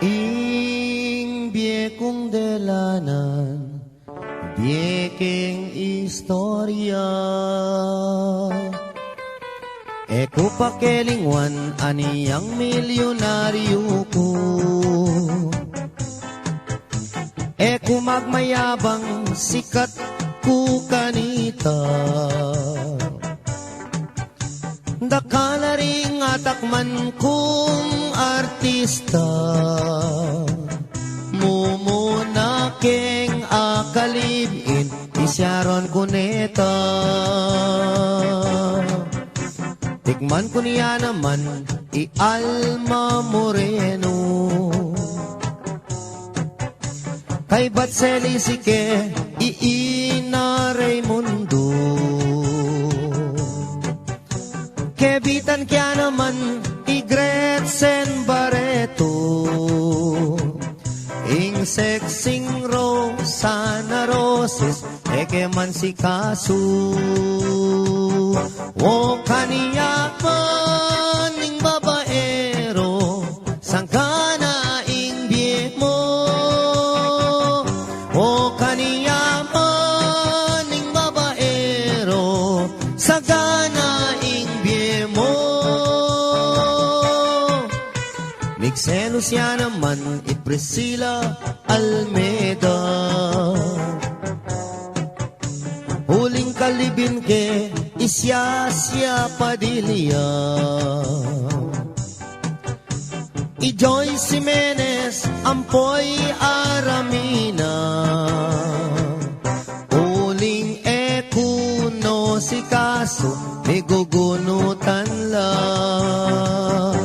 Ing biekong delanan, biekeng istorya. Eko pakelingwan, aniyang milyonaryo ko. Eko magmayabang, sikat ko kanita. Dakala ring atakman kong artista. Mumuna keng akalibin, isyaron ko neta. Tikman ko niya naman, i-Alma Moreno. Kay Batseli Sike, i-Ina Raimundo. Kebitan kya naman, i-Gretchen Barreto. Ing sexing Rosana Roses, eke man si Kasu. O kaniya man ing babaero, sangkana ing biye mo. O kaniya man ing babaero, sagana ing biye mo. Migselo siya naman, it Priscilla Almeida. Huling kalibin ke, isya Padilla. I-Joy Jimenez, Ampoy Aramina. Huling ekuno si Kaso, may gugunutan lang.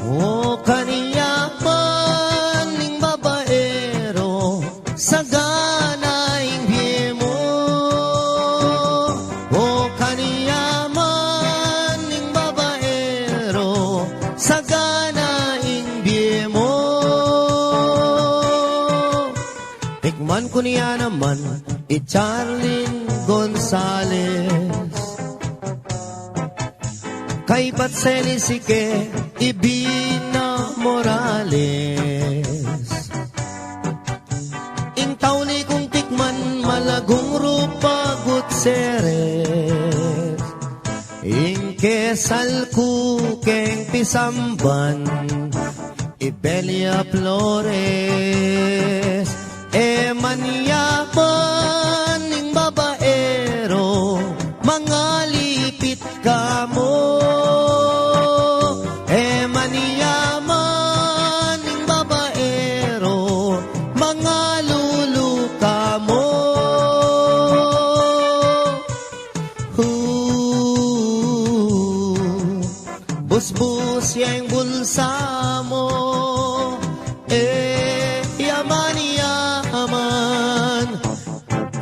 O kaniya man ning babaero, sagana ing biye mo. O kaniya man ning babaero, sagana ing biye mo. Tikman ko niya naman, i-Charlene Gonzales. Kay Batseli Sike, Ibina Morales. Ing tauni kong tikman, Malagong Rupa Gutierrez. Ing kesal ko keng Pisamban, Ibelia Flores. E manyaman ing babaero, mga lipit ka mo. Busbus yang bulsa mo, yaman,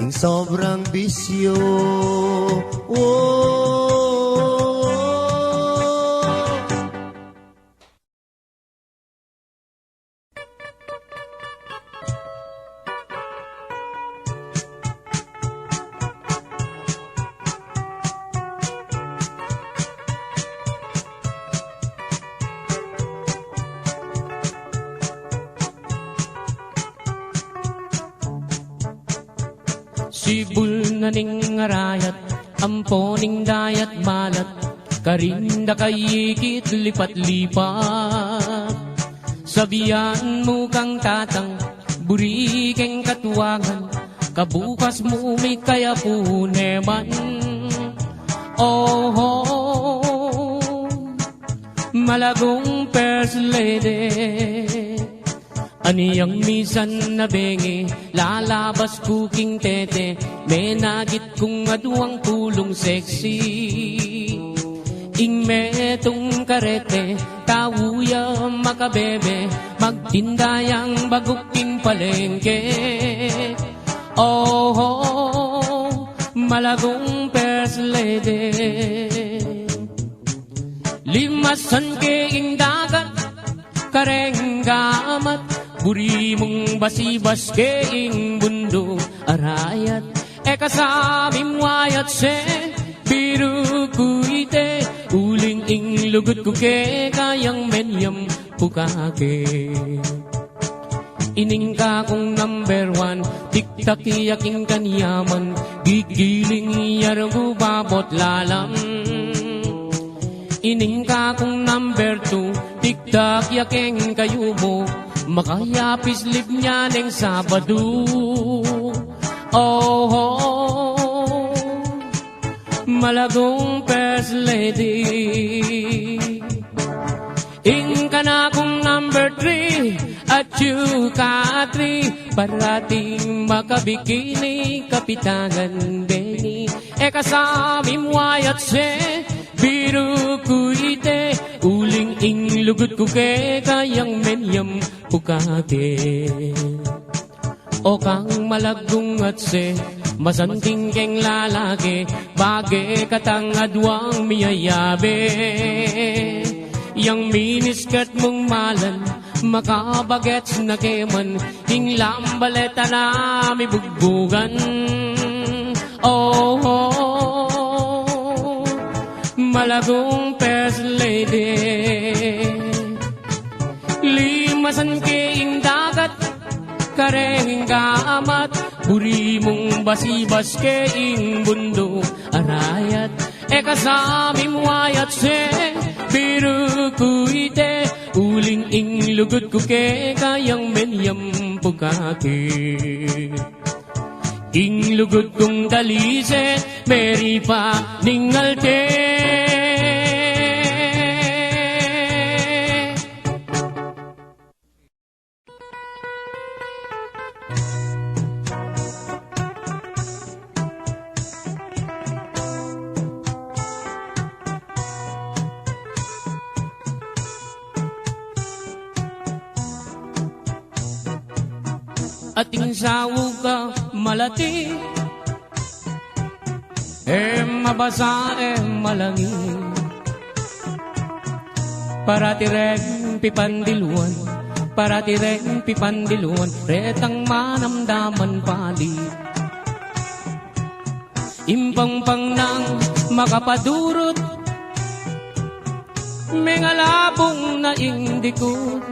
ing sobrang bisyo. Sibul na ning arayat, ampo ning dayat malat, karinda kayikit lipat-lipat. Sabihan mo kang tatang, buri keng katuwangan, kabukas mo may kaya puneman. Oh, Malagong first lady, aniyang misan na bengi, lalabas kuking tete, menagit kong aduang tulong sexy. ing metong karete, tawuya makabebe, magtindayang baguking palengke. Oh, malagong first lady, limasan keing dagat, karenggamat, buri mong basibas keing bundo, arayat, kasamim wayat se, biru kuite, uling ing lugut ko ke, kayang menyam pukake. Ining ka kong number one, tiktak yaking kanyaman, gigiling yargo babot lalam. Ining ka kong number two, tiktak yaking kayo mo, makayapis lip niya ng Sabado. Oh, malagong first lady, ing ka na kong number three, at you ka three, parating makabikini, kapitangan Benny, kasamim wayat se, biru kuite, uling ing lugut ko ke, kayang menyam pukake. O kang malagong at se, masanting keng lalaki, bage katangadwang miyayabe. Yang miniskat mong malan, makabagets na keman, hinglam baleta na may bugbugan. Oh, oh, malagong first lady, limasan keing dagat, kareng gamat, buri mong basibas keing bundo, arayat, kasamim wayat se, biru kuite, uling ing lugut ko ke, kayang menyam pukake. Ing lugut kong dalise, meri pa ningalte. Ating sawog ka malati, mabasa malangi, paratireng pipandiluan, paratireng pipandiluan, retang manamdaman pali. Impang-pang nang makapadurot, mengalabong na indikot,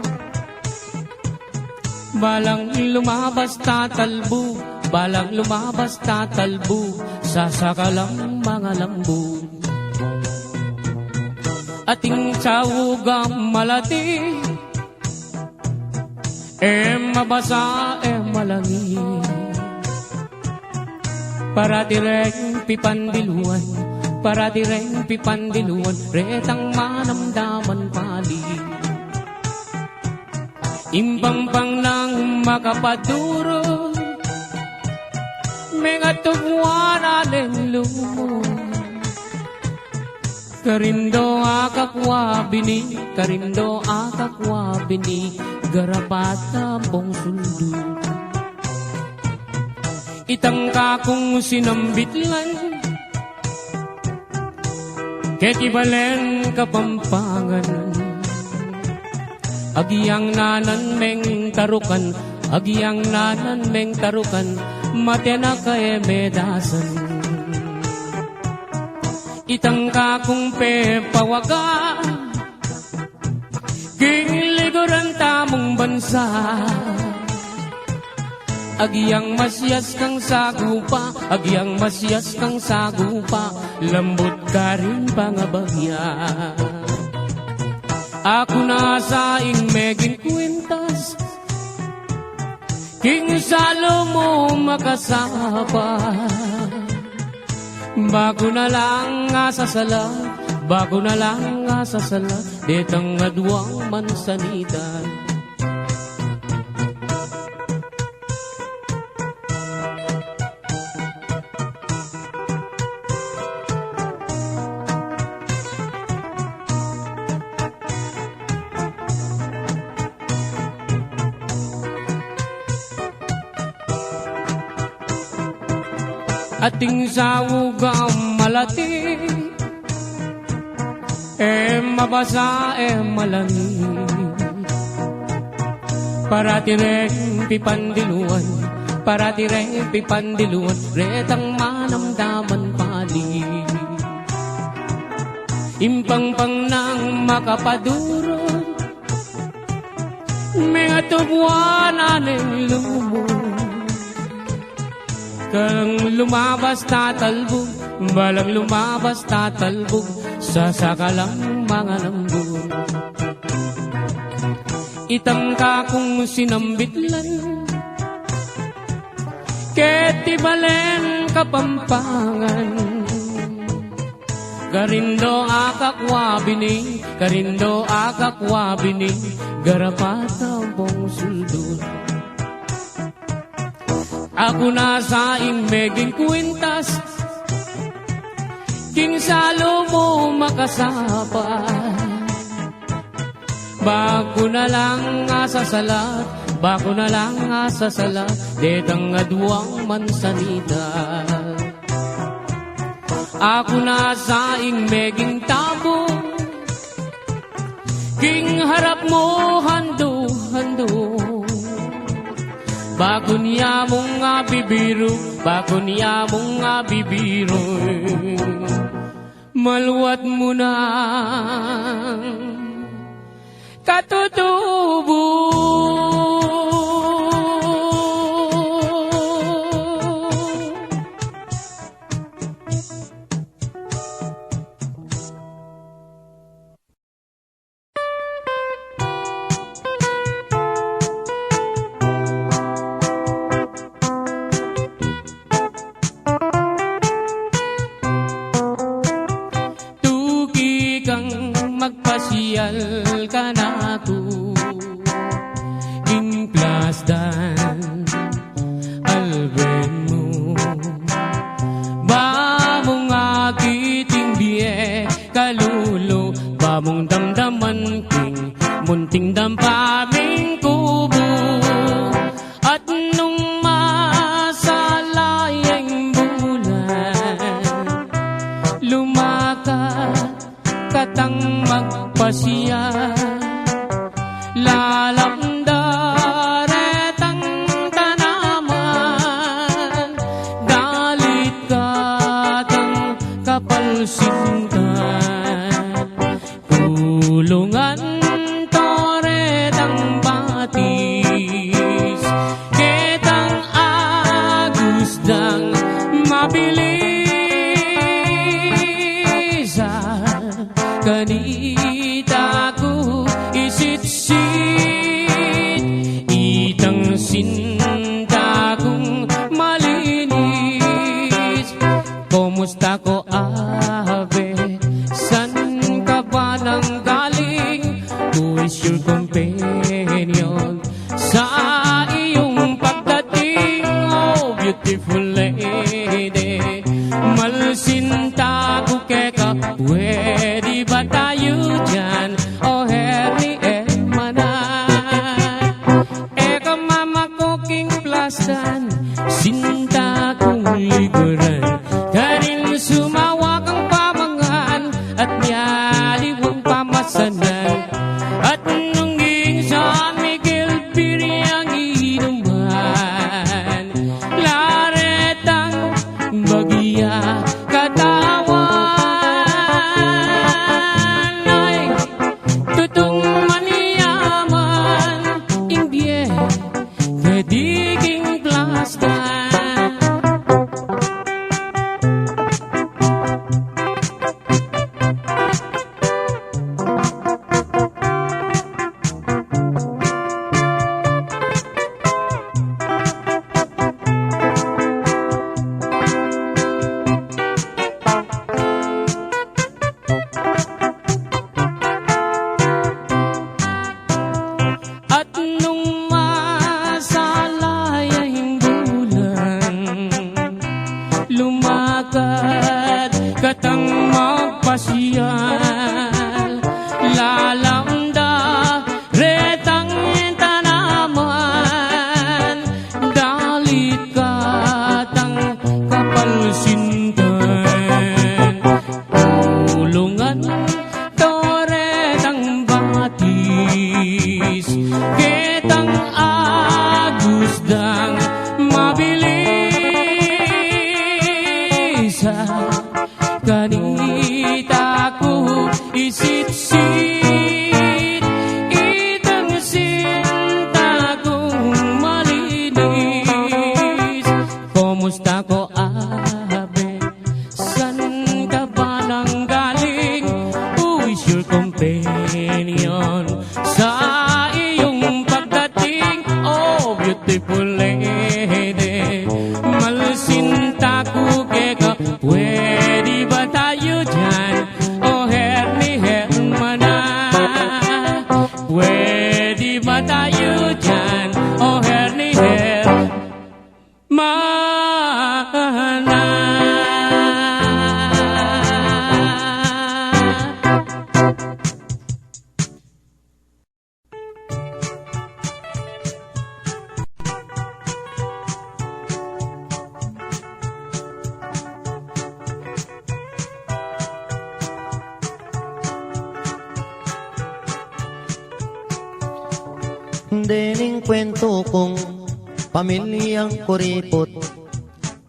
balang lumabas tatalbo, balang lumabas tatalbo, sasakalang mga lambo. Ating sawugam malati, mabasa malangi, paratireng pipandiluan, paratireng pipandiluan, retang manamdaman pali. Imbang-bang nang makapaduro, mga tugwana ng lumo. Karindo akakwa bini, karindo akakwa bini, garapata pong suldo. Itang kakong sinambitlan, kekibalen kapampangan. Agiyang nanan meng tarukan, agiyang nanan meng tarukan, matena kae medasan. Itang kakong pepawaga, kingliguran tamong bansa. Agiyang masyas kang sagupa, agiyang masyas kang sagupa, lambot ka rin pangabagya. Ako na sa meging kwintas, king salo mo makasapa. Bago na lang asasala, bago na lang asasala, detang adwang mansanita. ating sawugam malati, mabasa malangi. Parati rin pipandiluan, parati rin pipandiluan, retang manamdaman pali. Impang-pang nang makapadurot, mga tubuan aneng lumot. Kang lumabas tatalbog, balang lumabas tatalbog, sa sakalang mga lambog. Itang kakong sinambitlan, ketibalen kapampangan. Karindo akakwabini, karindo akakwabini, garapatambong suldod. Ako na sa imeging kwintas, kinsalo mo makasapa. Bago na lang asasalat, bago na lang asasalat, detang adwang mansanita. Ako na sa imeging tabo, king harap mo hando-hando. Bago niya mong nga bibiro, bago niya mong nga bibiro, maluwat mo na katutubo. Magpasyal ka na ko, implasdan alben mo. Ba mong akiting biye kalulo, ba mong damdaman king munting dampaming kubo. At nung masalayang bulan, lumakat katang magpasiya, lalamdaretang tanaman, galit katang kapalsingan, kulungan toretang batis, ketang agusdang mabilis. Kanita ko isit-sit, itang sinta kong malinis. Kumusta ko ave, san ka ba nang galing? Who is your companion sa iyong pagdating? Oh, beautiful lady, malsinta ko keka, pwede ba tayo dyan? Oh, Harry Manan, eka mama ko king plastan, sinta kong liguran, karin sumawa kang pamangan, at nyaliwang pamasanan, at nungging San Miguel Piriang inuman, laretang bagya katawan. Tutong maniyaman, imbye, kadiging plastan. At nung masalayang bulan, puede. Malsinta ko ka, pwede ba tayo dyan? O herni hermana, pwede ba tayo dyan? O herni hermana. Dening kwento kong pamilyang kuripot,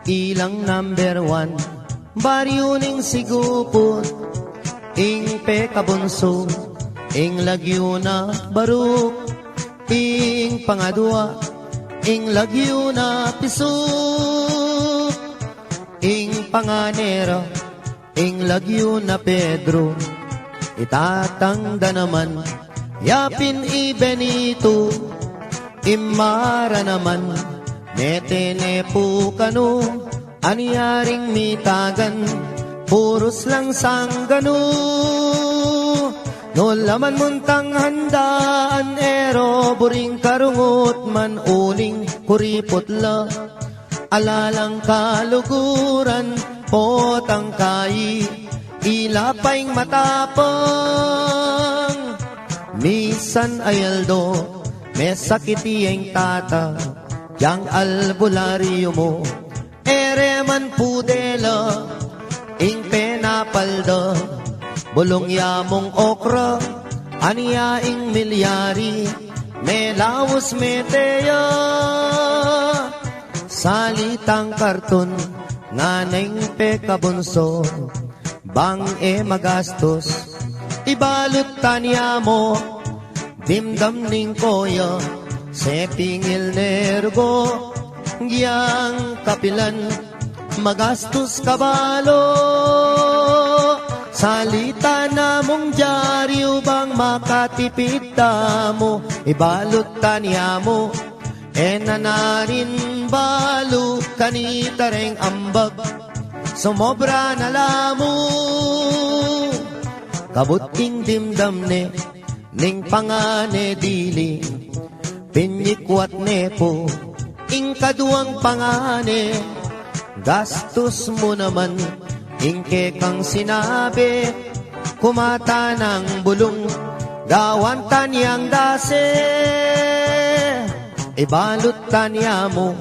ilang number 1, baryo ning sigupot, ing pekabunso, ing lagyo na baruk, ing pangadwa, ing lagyo na pisuk, ing panganera, ing lagyo na Pedro, itatangda naman, yapin i Benito, imara naman, netene po kano, anyaring mitagan, puros lang sanggano. No laman muntang handaan, ero buring karungot man uling kuripot la, alalang kaluguran, potang kai, ilapaing matapang. Misan ayaldo, may sakiti ang tata, yang albularyo mo, ereman pudela, ing penapalda, bulong yamong okra, aniya ing milyari, may laos meteya, salitang karton, nganeng pekabunso, bang magastos, ibalot tanya mo, dimdam ning koya, setingil nergo, giyang kapilan, magastos kabalo, salita na mong dyaryo bang makatipid mo, ibalot tanya mo, enanarin balo, kanitareng ambag, sumobra na lamo. Kabuting dimdam ne, ning pangane dili, pinyikwat ne po, ing kaduang pangane, gastos mo naman, ing kekang sinabi, kumata ng bulong, gawan tanyang dase, ibalot tanya mo,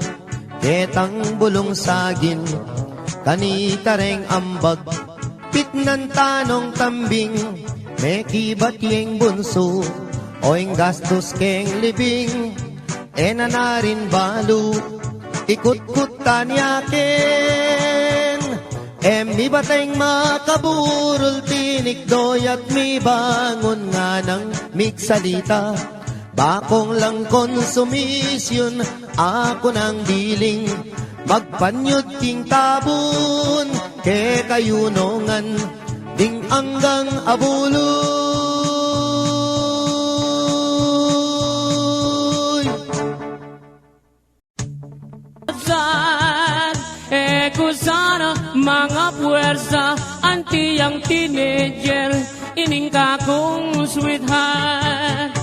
ketang bulong sagin, kanitareng ambag, pitnan tanong tambing, may kibat yung bunso, o yung gastos keng libing, na rin balo, ikut-kut tanyakin, mi bateng makaburol, tinikdoy at mi bangon nga ng migsalita, bakong lang konsumisyon, ako ng diling, magpanyod king tabun, ke kayunongan, ding anggang abuloy. Kusana mga puwersa, anti ang teenager, ining kakong sweetheart.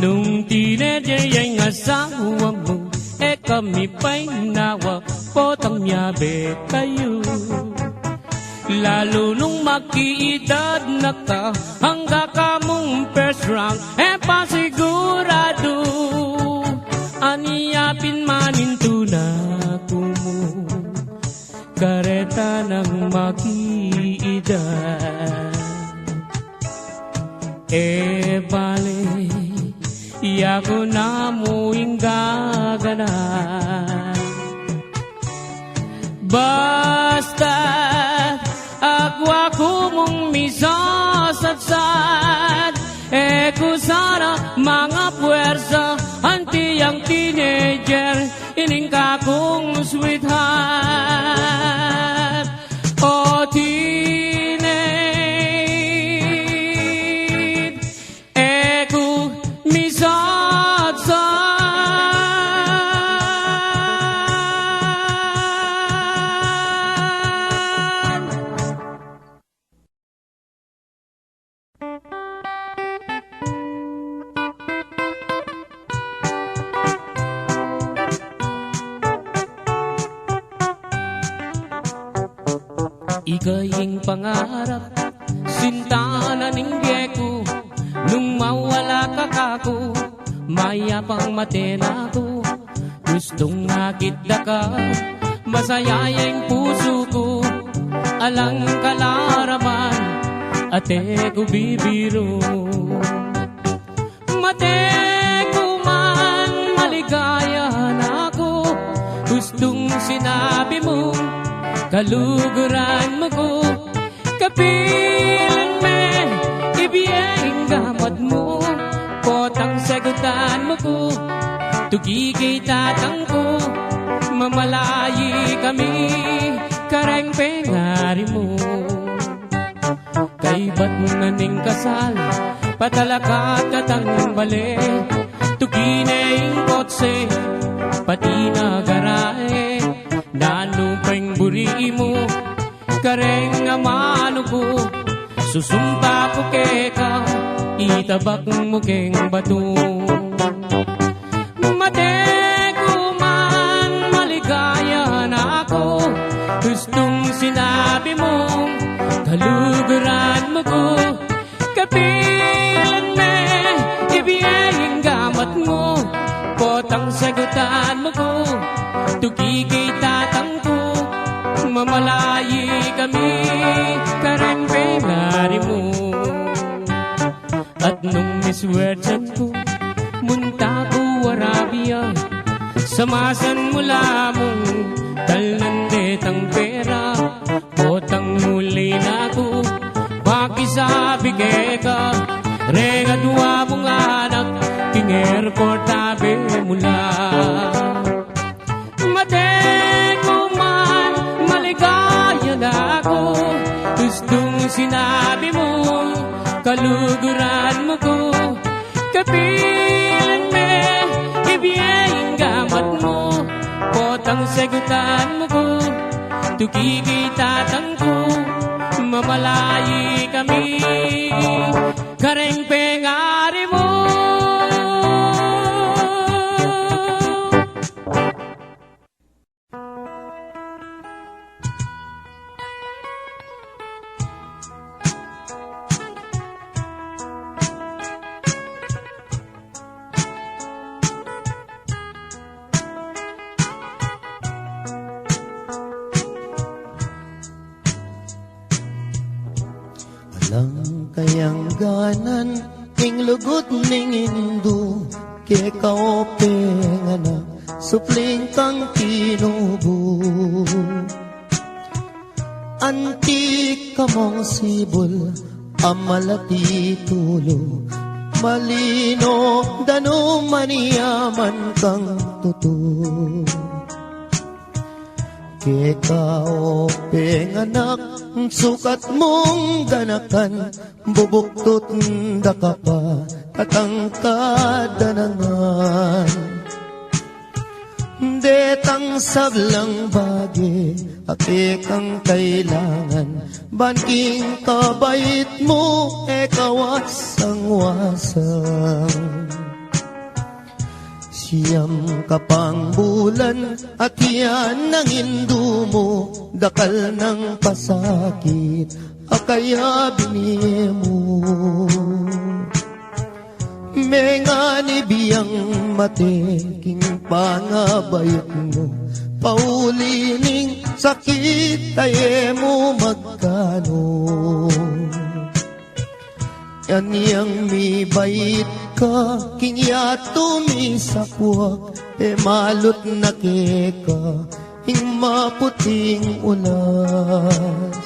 Nung teenager yung asawa mo, kami pa'y nawa, potang yabe kayo. Lalo nung magkiedad na ka, hangga ka mong first round, pasigurado, aniyapin maninto na kumo, kareta ng magkiedad. Bale, Iyago na mo ingaganan. Basta agwa ko mong misasadsad, kusara mga puwersa, anti ang teenager, ining ka kong sweetheart. O teenage, misadsad. Ikaying pangarap, sinta na ninggye ko, nung mawala ka kako, mayapang matena ko. Gustong nakita ka, masaya yung puso ko, alang kalaraman, ate ko bibiro. Mate ko man, maligaya na ako, gustong sinabi mo, kaluguran mo ko, kapilan me, ibiyeng gamat mo, potang sagutan mo ko, tugigay tatang ko, mamalayi kami, kareng pengari mo. Kay ba't mo naning kasal, patalakat katang bale, tugineng kotse, pati nagarae, nanupeng buri mo, kareng amano ko, susumpa ko keka, itabak mo keng bato. Mate ko man, maligaya na ako, gustong sinabi mo, kaluguran mo ko, kapilan me, ibiyeng gamat mo, potang sagutan mo ko, tugigay tatang ko, mamalayi kami, kareng pengari mo. At nung miswertsan ko, munta ko Arabia, samasan mula mong talnandetang pera, potang muli na ko, pakisabi ka, regadwa mong anak, king airport tabi mula. Mate ko man, maligaya na ako, gustong sinabi mo, kaluguran mo ko, kapilan me, ibiyeng gamat mo, potang sagutan mo ko, tugigay tatang ko, mamalayi kami, kareng pengari mo. Lang kayang ganan, ing lugot ning indu, ke kaopeng anak, supling kang tinubo. Antik ka mong sibol, amalati tulo, malino, dano maniyaman kang tuto. Ke kaopeng anak, sukat mong ganakan, bubuktot da ka pa, katangkadanangan. Detang sablang bagi, ate kang kailangan, banking kabait mo, kawasang-wasang. Siyam kapang bulan at yan ang hindu mo, dakal ng pasakit, akaya bini mo. Mengani biyang mateking pangabayot mo, paulining sakit tayo mo magkano. Yan yang mi bait ka, kingya tumisapwak, malot na keka, ing maputing ulas.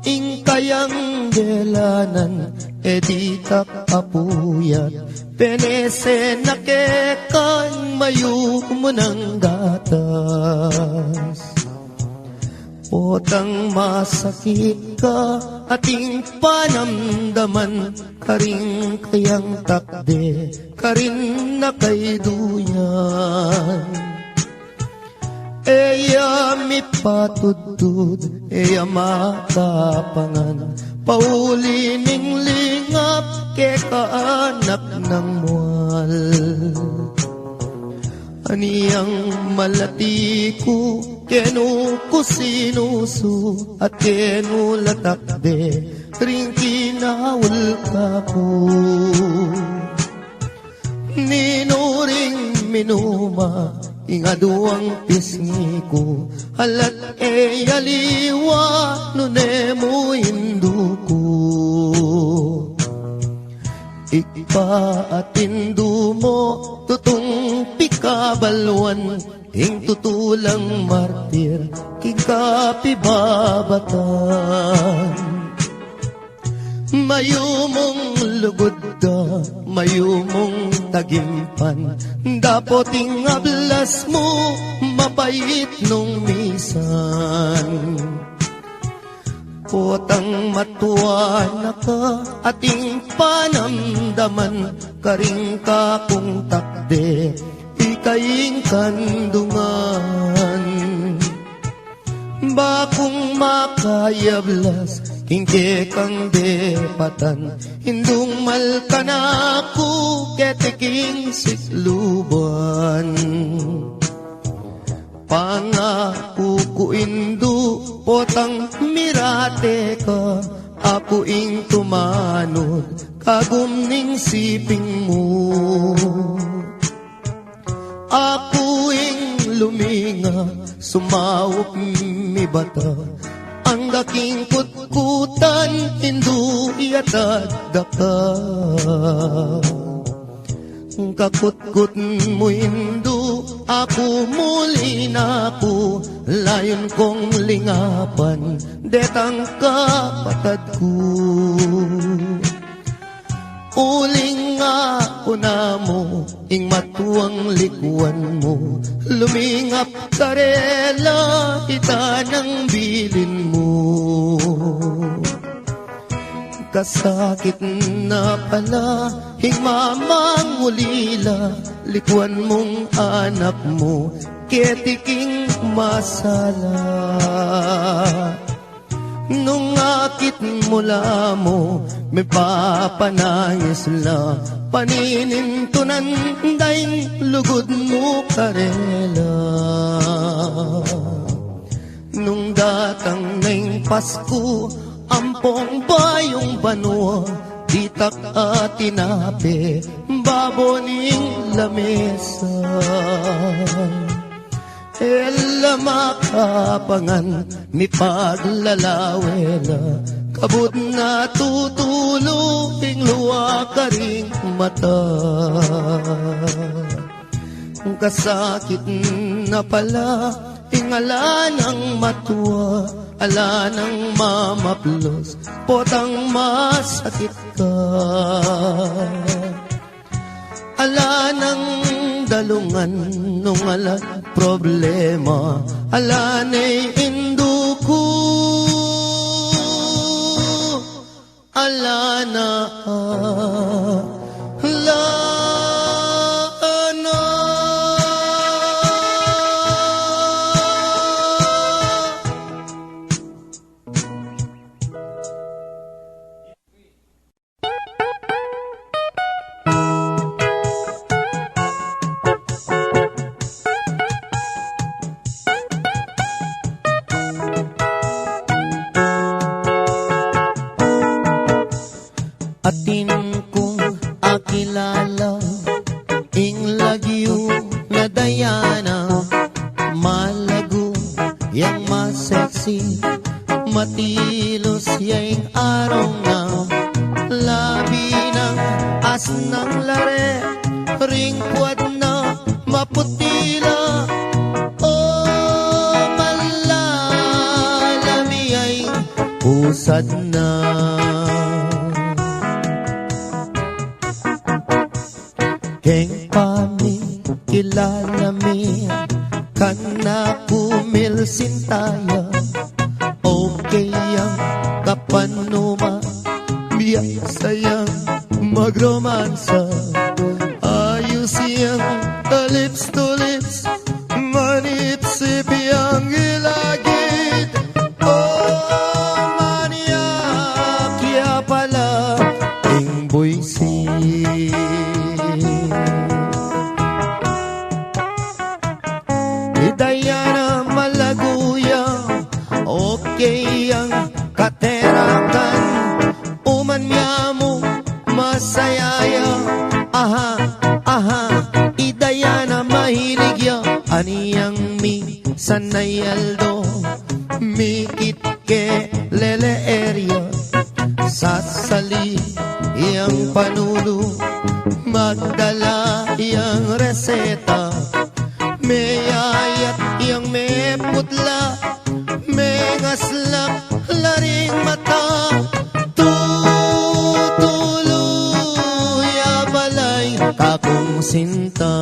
Ing kayang delanan, di takapuyat, penese na keka, mayu mo ng gatas. Potang masakit ka, ating panamdaman, karing kayang takde, karin na kay duyan. Eya mi patudtud, eya makapangan, paulining lingap, ke kaanak ng mual. Aniyang malati ko, kenu ko sinusu, at kenu latakde, ring kinawal ka ko. Ninuring minuma, ingaduang pisngi ko, halat yaliwa, nunemo indu ko. Ipaatindu mo, tutong pikabalwan, ing tutulang martir, kikapibabatan. Mayumong lugod ka, mayumong tagimpan, dapoting ablas mo, mapait nung misan. Potang matuwa na ka, ating panamdaman, karing ka kung takde, ikaying kandungan. Bakong makayablas, kingke kang depatan, hindung malka na ako, ketiking sikluban. Pangako ko indu, potang mirate ka, ako ing tumanod, kagumning siping mo. Ako ing luminga, sumawak mi bata, ang daking kutkutan, hindu iatad daka. Kakutkut mo hindu, ako muli na ako, layon kong lingapan, detang kapatad ko. Uling nga una mo, ing matuang likuan mo, lumingap karela, kita ng bilin mo. Kasakit na pala, hingmamang ulila, likuan mong anak mo, ketiking masala. Nung akit mula mo, may papanangis la, paninintunan daing lugod mo karela. Nung datang naing Pasko, ampong bayong banwa, ditak at tinape, baboning lamesa. Ela makapangan, mi paglalawela, kabut na tutulong, luwa ka ring mata. Kasakit na pala, ingala ng matuwa, ala ng mamaplos, potang masakit ka. Ala ng dalungan, nung ala problema, ala na'y induko, ala na ala na. Atin kong akilala, ing lagyo na Diana, malago yang masexy, matilos yang araw na, labi ng As ng lare, ring puwad na maputila. O malalami ay usad na. Keng pami kilala mi kana kumilsin tayo. Okay ang kapanuma biyasayang magromansa. Ayos yang lips to lips manipsip yang ilagid. Oh maniak kaya pala ing buisi. Idayana malaguya okay ang katerakan. Uman niya mo masayaya. Aha, aha, idaya na mahilig ya. Aniyang mi sanay aldo. Mikit ke lele area. Sasali iyang panulo. Magdala iyang reseta. May ayat iyang may putla. May ngaslak laring mata. Tutuluya balay kakong sinta.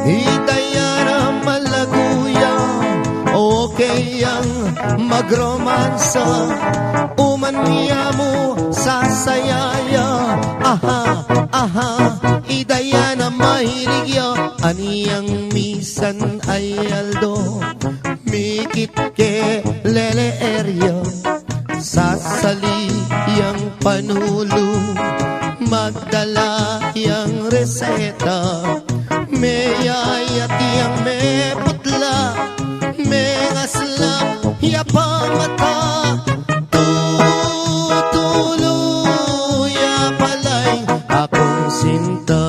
Idayana malaguya okay ang magromansa. Uman niya mo sasayaya. Aha, aha, idayana mahilig ya. Aniyang misan ay aldo. Mikit ke lele area. Sasali yang panulo. Magdala yang reseta. May ayat yang may putla. May aslap yapang mata. Tutuluya palay akong sinta.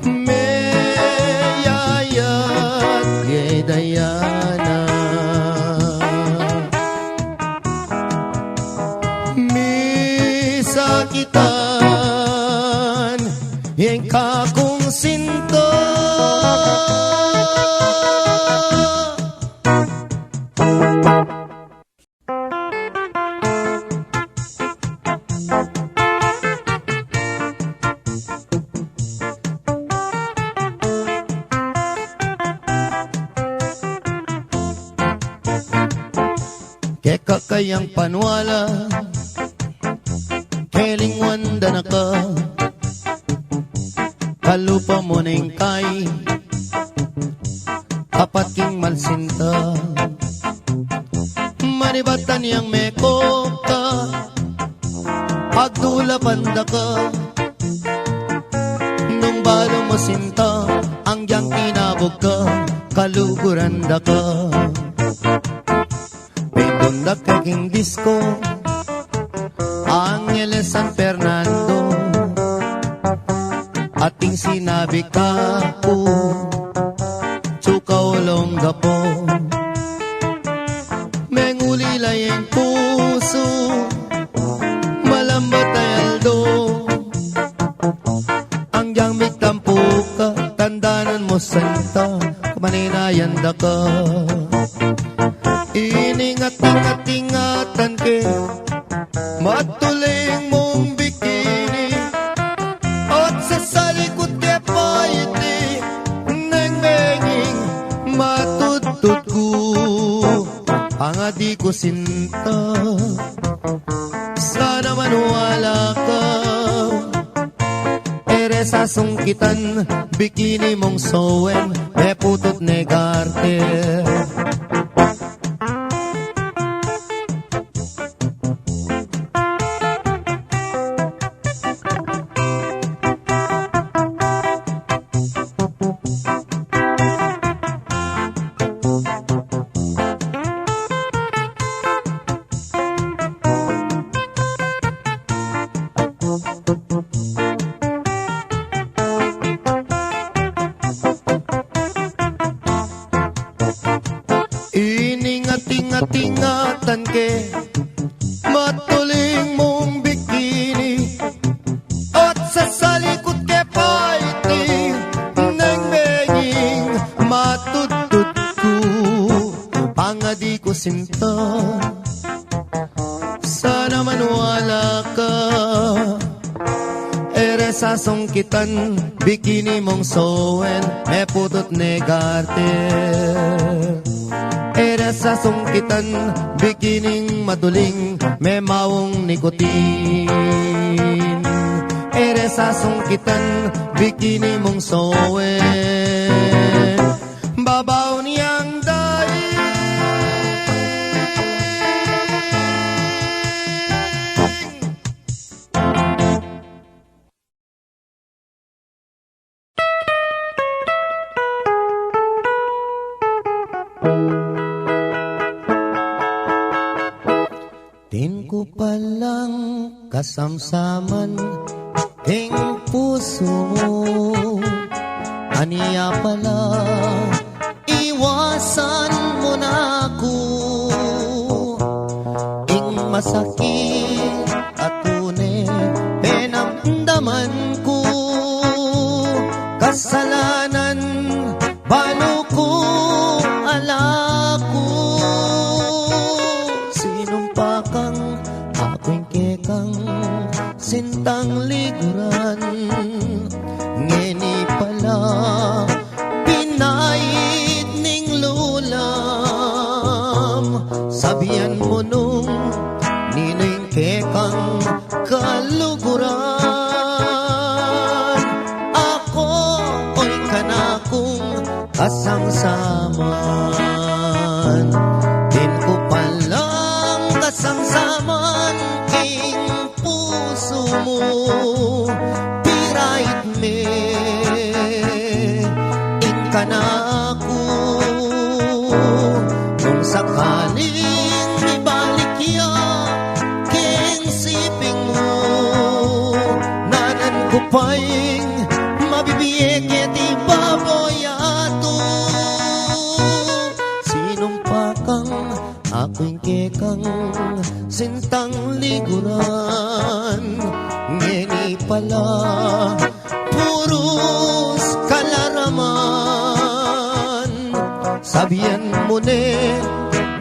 May ayat kay Dayana. Mi sakitan yang kakong sinta. Keka kayang panwala keling wanda na ka. Kalupa mo ning kay apat king malsinta. Manibatan yang meko ka agdula panda ka. Nung balo mo sinta ang yang tinabog ka kaluguran da ka. Pindunda kaking disco Angeles San Fernando. Ating sinabi ka po Chukaulong gapo. Mengulilay ang puso Malambat ay aldo. Ang yang mitampo ka Tandanan mo santa Kamaninayan da ka. Iningat-ingat-ingatan ke matuling mong bikini. At sa salikod ke paiti nang benging matutut ko. Ang adi ko sinta sana manuwala ka. Ere sa sungkitan bikini mong sowen me putot negarte. natingatan ke matuling mong bikini at sa likod ke fighting nang begging matutut ko pangadi ko sinta sana manwala ka ere sasongkitan bikini mong soen me putot negarte ere sasongkitan bikining maduling me maong nikotin ere sasongkitan bikini mong soen babaw niyang daig Din ko palang kasamsaman ting puso mo aniya pala iwasan mo na ako ing masakit at tunay penamdaman ko kasalanan balo ko alako sinumpa kang ako'y kekang sintang liguran ngeni pala pinait ning lulam sabihan mo nung ninoy kekang kaluguran ako oy kanakong kasamsaman din ko palang kasamsaman king puso mo pirait me ing kanako nung sakaling ibalik ya king siping mo nanan ko paing mabibiyek iti baboyato sinumpa kang ako'y kekang sintang liguran ngeni pala puros kalaraman sabihan mo ne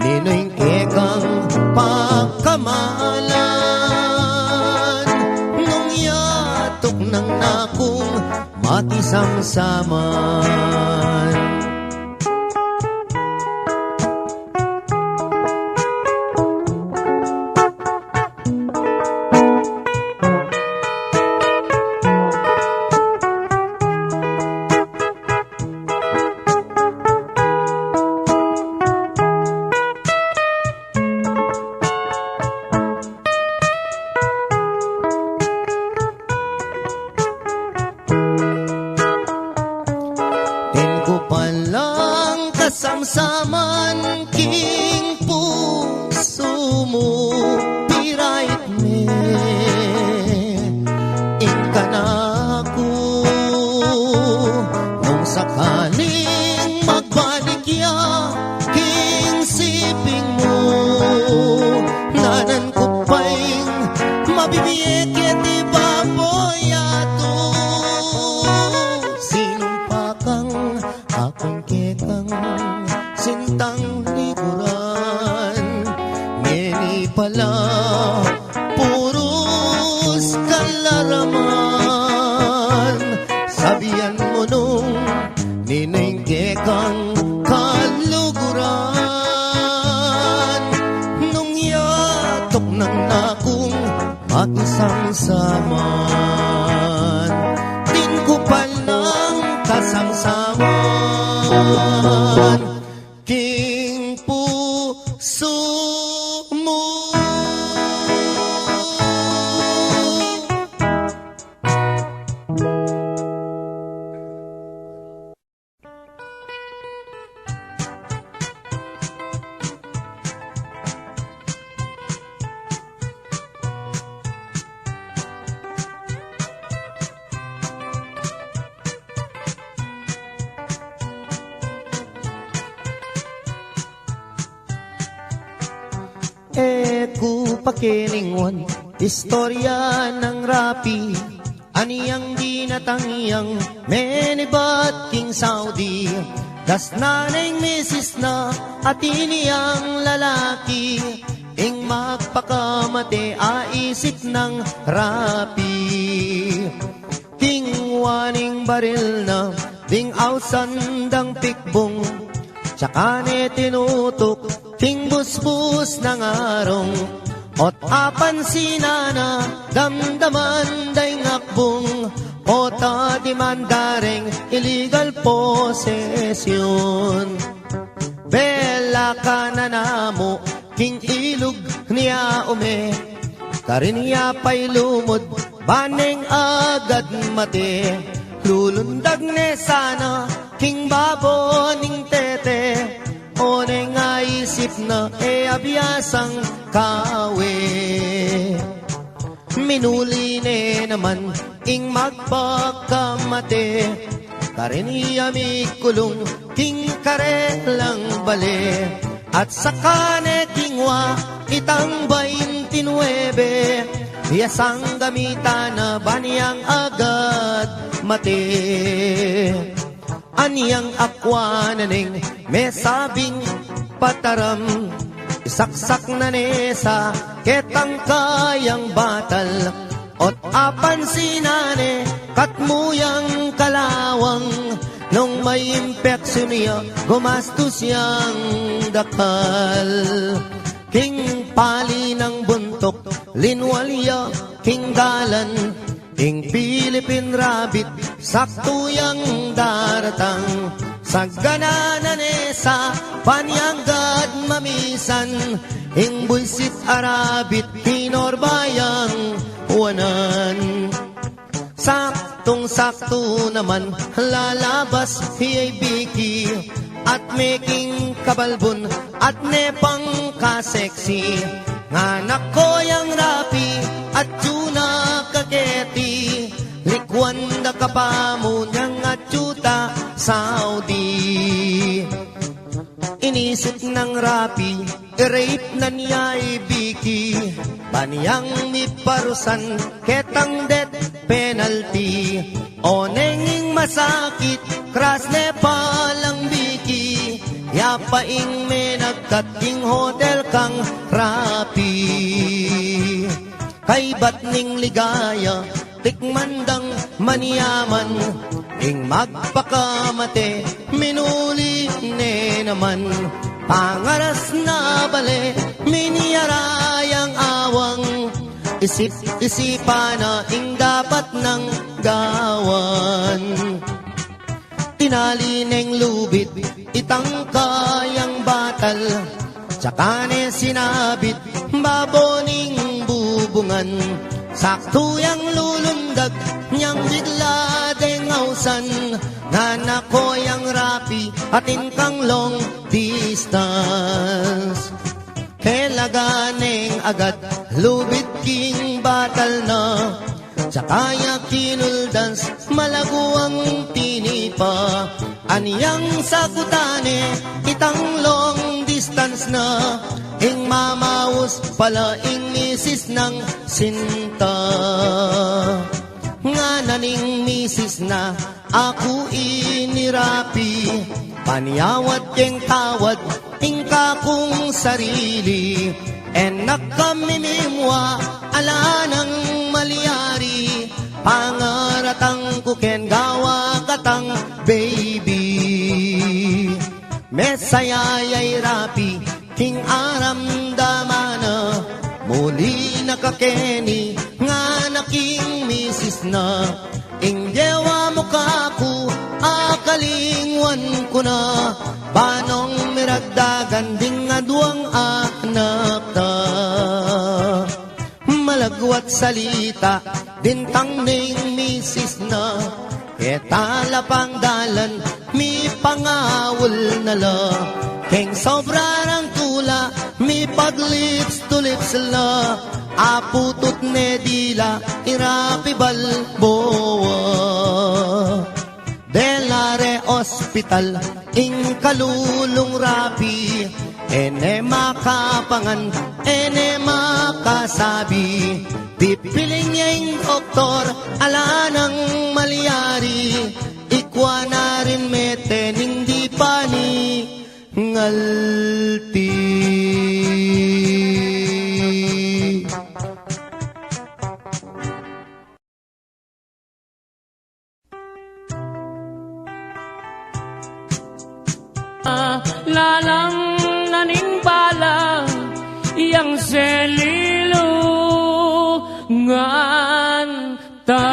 ninoy kekang pagkamalan nung yatok ng nakong matisangsaman kasamsaman king puso mo pirait me ing kanako nung sakaling magbalik ya king siping mo nanan ko paing mabibiyek iti baboyato sinumpa kang ako'y kekang sintang liguran ngeni pala puros kalaraman sabihan mo nung ninoy kekang kaluguran nung yatok ng nakong makisangsaman din ko palang kasangsaman king puso mo pakiningwan, istorya ng rapi, aniyang di natangyang, menibat king Saudi, das naneng misis na, at iniyang lalaki, ing magpakamate, aisip ng rapi. King waning baril na, ding ausandang pikbong, tsaka ne tinutok, ting busbus ng arong, ot apan sinana, damdaman day ngakbong, ota dimandareng illegal possession. Bela ka na namo, king ilog niya ume, karin niya pa'y lumod, baneng agad mate, lulundag ne sana, king baboning tete, o nga isip na abiyasang kawe. Minuli ne naman ing magpakamate, kareniya mi kulong king karelang bale, at saka ne kingwa itang 29, yasang gamita na baniyang agad mate. Aniyang akwa na ning may sabing pataram, isaksak na nesa ketang kayang batal, ot apan sinane katmuyang kalawang, nung may impeksyon niya gumastos siyang dakal. King pali ng buntok linwalya king dalan, ing Philippine rabbit, saktuyang daratang, sa gananan sa panyanggad mamisan, ing buisit arabit, pinorbayang wanan. Saktong-sakto naman, lalabas hiyay biki, at making kabalbon, at nepang kaseksi, nganak ko yang rapi, at tuna kaketi, likwan da kapamo niyang atsuta Saudi. Inisip ng rapi, rape na niya ibiki, baniyang miparusan, ketang death penalty, o nenging masakit, kras ne palang biki, yapaing may nagkating hotel kang rapi. Kay ba't ning ligaya, tikmandang maniyaman, ing magpakamate, minuli ne naman, pangaras na bale, miniyarayang awang, isip-isipa na ing dapat ng gawan. Tinali neng lubid, itang kayang batal, tsaka ne sinabit, baboning bubungan, saktuyang lulundag, niyang bigla deng ausan, nanakoyang rapi, atin kang long distance. Kelaganeng agad, lubid king batal na, tsaka ya kinuldans, malaguang tinipa, aniyang sakutane, itang long distance na, ing mamawos pala ing misis ng sinta. Nga naning misis na ako inirapi, paniyawat keng tawad ing kakong sarili, enak kami mimwa ala ng maliyari, pangaratang kuken gawa katang baby. Mesayayay rapi king aramdamana, muli nakakeni nga naking misis na, ing dewa mo kaku akalingwan ko na, banong miragdagan ding aduang anak ta. Malagwat salita dintang ning misis na, etalapang dalan mi pangawol na la, king sobra ng tula, mi paglips to lips la, aputot ne dila, irapi balboa. Delare Hospital, ing kalulong rapi, ene makapangan, ene makapangan, makasabi, pipiling niya'y doktor, ala nang malyari, ikwa na rin meten, hindi pa ni ngalti. Lalang naning pala yang selilungan ta.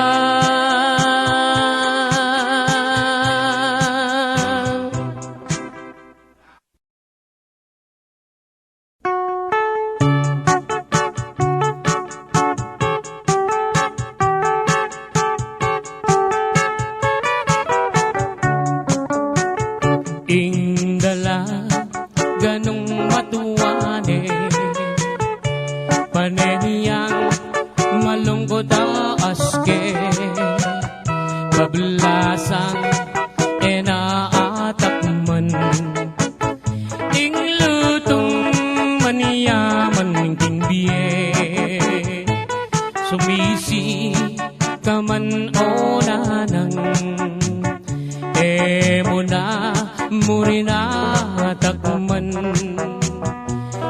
Ingdala ganong matuwane paneniyang malungkot aske kablasang enaatakman inglutong maniyaman tingbiye sumisi kaman onanang emuna murina takman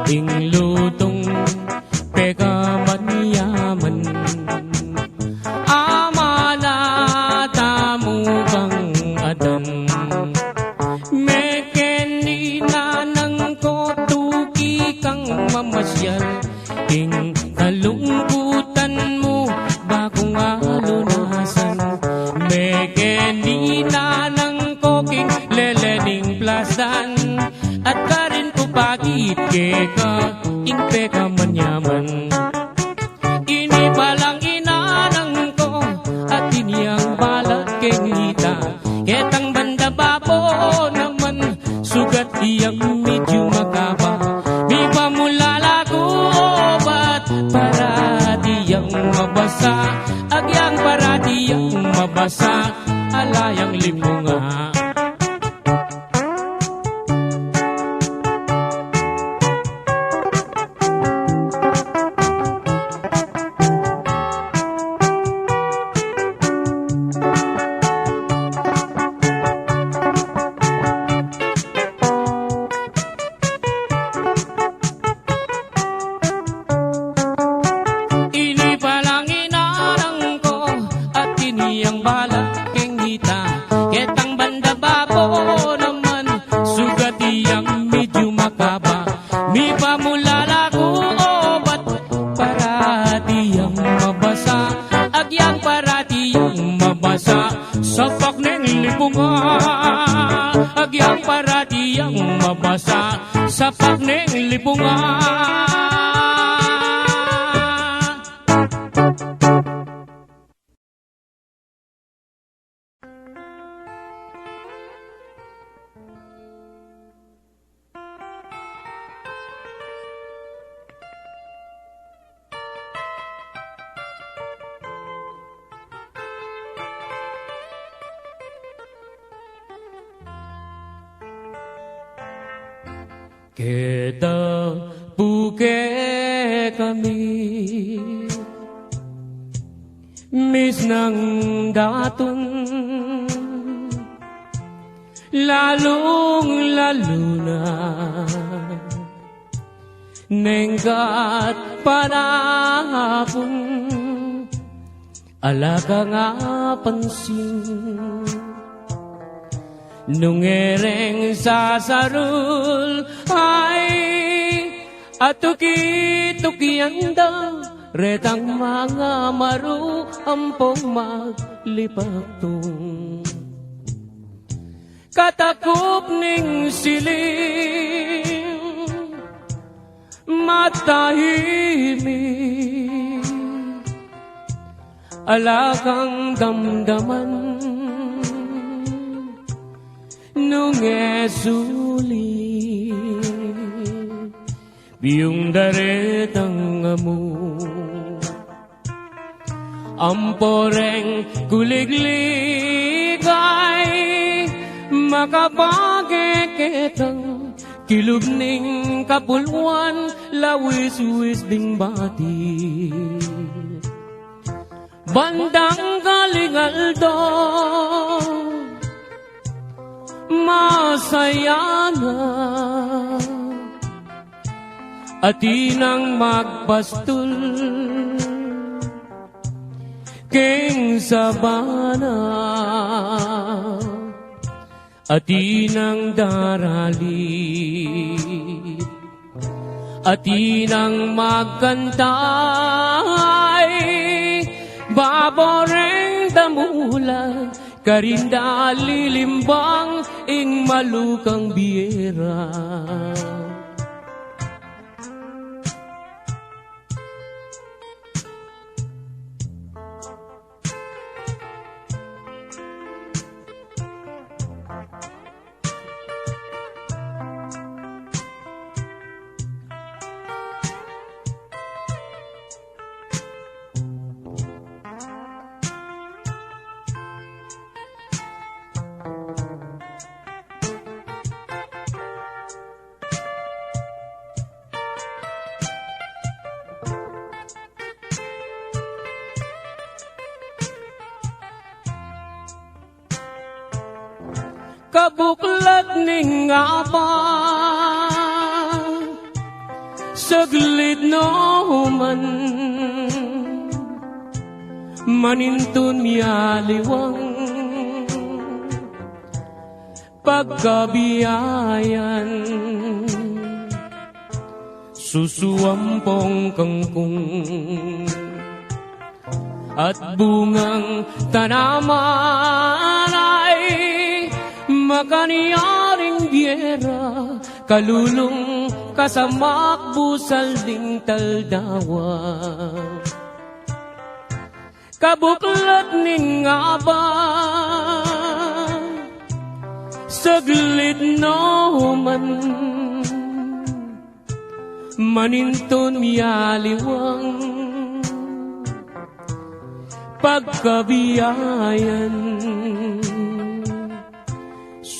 ing lutong pegaman yaman amana tamukang adan mekeni nanang kotuki kang mamasyal ing kalungkutan mo bakong alunasan mekeni nanang koking lelening plasdan at karin ko pagit keka ingpe ka manyaman ini palang inanang ko at iniyang balat kenita ketang banda babo naman sugat iyang medyo makaba di pamulala ko obat para diyang mabasa agyang para diyang mabasa alayang limunga. Sapak neng lipunga agyang para diyang mabasa sapak neng lipunga. Kita puke kami mis nang datun lalong lalo na nengkat panahapon alaga nga pansin nung ereng sasarul ay atuki-tukianda retang mga maru ampong maglipatong katakop ning siling matahimik alagang damdaman nung esuli biyong daretang amu amporeng kuligligay makapageketang kilubning kapulwan, lawis-wis ding bati. Bandang Galingaldo, masaya na, atinang magpastul, king sabana, atinang darali, atinang magkantay, baboreng damulan, karinda lilimbang, ing malukang biyera. Kabuklat ning apa, saglit no man, manintun mialiwang, pagkabiyayan, susuwampong kangkong, at bungang tanaman ay makaniyaring biyera, kalulong kasamak busal ding taldawa. Kabuklat ning aba, saglit no man, maninton mialiwang, pagkabiyayan,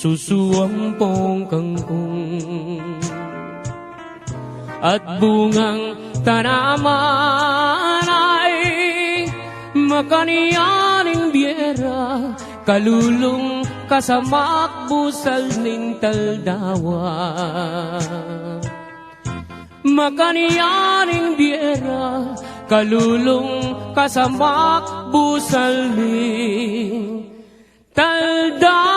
susuwampong kangkong, at bungang tanaman ay makaniyaning biyera, kalulong kasamak busal ning taldawa. Makaniyaning biyera, kalulong kasamak busal ning taldawa.